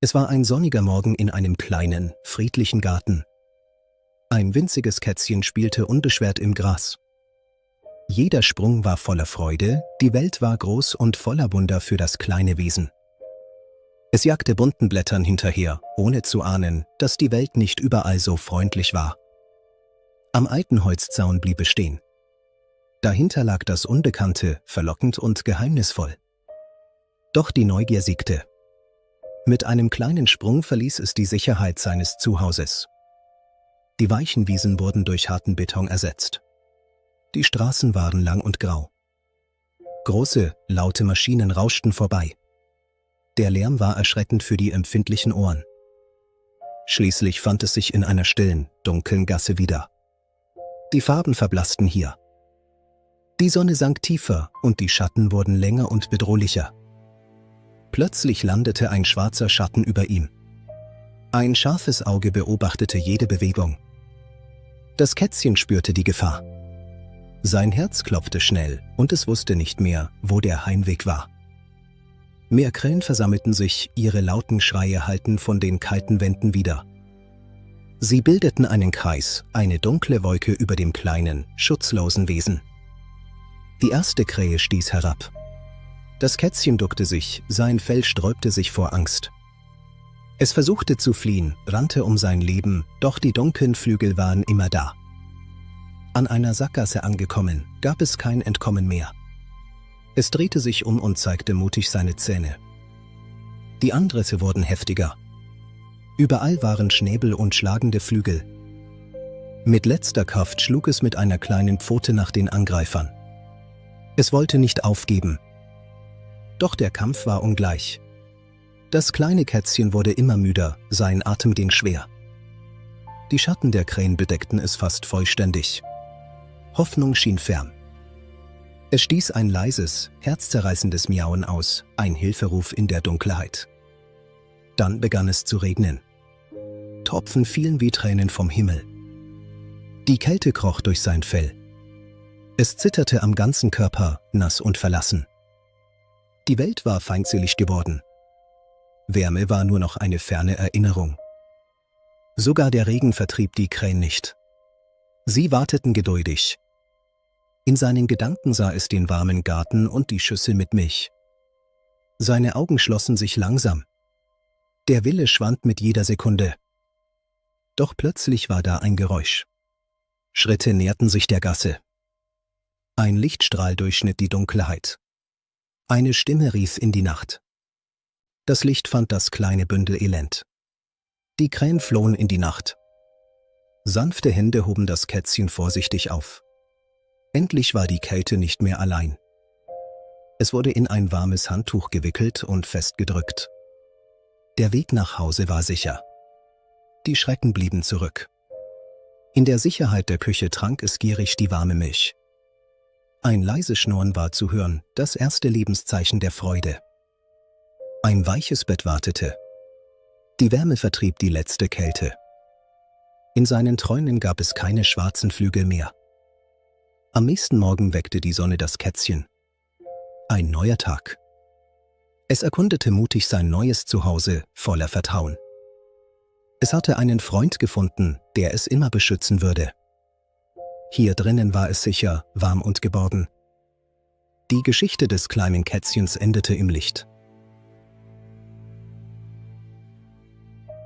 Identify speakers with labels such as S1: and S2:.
S1: Es war ein sonniger Morgen in einem kleinen, friedlichen Garten. Ein winziges Kätzchen spielte unbeschwert im Gras. Jeder Sprung war voller Freude, die Welt war groß und voller Wunder für das kleine Wesen. Es jagte bunten Blättern hinterher, ohne zu ahnen, dass die Welt nicht überall so freundlich war. Am alten Holzzaun blieb es stehen. Dahinter lag das Unbekannte, verlockend und geheimnisvoll. Doch die Neugier siegte. Mit einem kleinen Sprung verließ es die Sicherheit seines Zuhauses. Die weichen Wiesen wurden durch harten Beton ersetzt. Die Straßen waren lang und grau. Große, laute Maschinen rauschten vorbei. Der Lärm war erschreckend für die empfindlichen Ohren. Schließlich fand es sich in einer stillen, dunklen Gasse wieder. Die Farben verblassten hier. Die Sonne sank tiefer und die Schatten wurden länger und bedrohlicher. Plötzlich landete ein schwarzer Schatten über ihm. Ein scharfes Auge beobachtete jede Bewegung. Das Kätzchen spürte die Gefahr. Sein Herz klopfte schnell und es wusste nicht mehr, wo der Heimweg war. Mehr Krähen versammelten sich, ihre lauten Schreie hallten von den kalten Wänden wider. Sie bildeten einen Kreis, eine dunkle Wolke über dem kleinen, schutzlosen Wesen. Die erste Krähe stieß herab. Das Kätzchen duckte sich, sein Fell sträubte sich vor Angst. Es versuchte zu fliehen, rannte um sein Leben, doch die dunklen Flügel waren immer da. An einer Sackgasse angekommen, gab es kein Entkommen mehr. Es drehte sich um und zeigte mutig seine Zähne. Die Angriffe wurden heftiger. Überall waren Schnäbel und schlagende Flügel. Mit letzter Kraft schlug es mit einer kleinen Pfote nach den Angreifern. Es wollte nicht aufgeben. Doch der Kampf war ungleich. Das kleine Kätzchen wurde immer müder, sein Atem ging schwer. Die Schatten der Krähen bedeckten es fast vollständig. Hoffnung schien fern. Es stieß ein leises, herzzerreißendes Miauen aus, ein Hilferuf in der Dunkelheit. Dann begann es zu regnen. Tropfen fielen wie Tränen vom Himmel. Die Kälte kroch durch sein Fell. Es zitterte am ganzen Körper, nass und verlassen. Die Welt war feindselig geworden. Wärme war nur noch eine ferne Erinnerung. Sogar der Regen vertrieb die Krähen nicht. Sie warteten geduldig. In seinen Gedanken sah es den warmen Garten und die Schüssel mit Milch. Seine Augen schlossen sich langsam. Der Wille schwand mit jeder Sekunde. Doch plötzlich war da ein Geräusch. Schritte näherten sich der Gasse. Ein Lichtstrahl durchschnitt die Dunkelheit. Eine Stimme rief in die Nacht. Das Licht fand das kleine Bündel Elend. Die Krähen flohen in die Nacht. Sanfte Hände hoben das Kätzchen vorsichtig auf. Endlich war die Kälte nicht mehr allein. Es wurde in ein warmes Handtuch gewickelt und festgedrückt. Der Weg nach Hause war sicher. Die Schrecken blieben zurück. In der Sicherheit der Küche trank es gierig die warme Milch. Ein leises Schnurren war zu hören, das erste Lebenszeichen der Freude. Ein weiches Bett wartete. Die Wärme vertrieb die letzte Kälte. In seinen Träumen gab es keine schwarzen Flügel mehr. Am nächsten Morgen weckte die Sonne das Kätzchen. Ein neuer Tag. Es erkundete mutig sein neues Zuhause voller Vertrauen. Es hatte einen Freund gefunden, der es immer beschützen würde. Hier drinnen war es sicher, warm und geborgen. Die Geschichte des kleinen Kätzchens endete im Licht.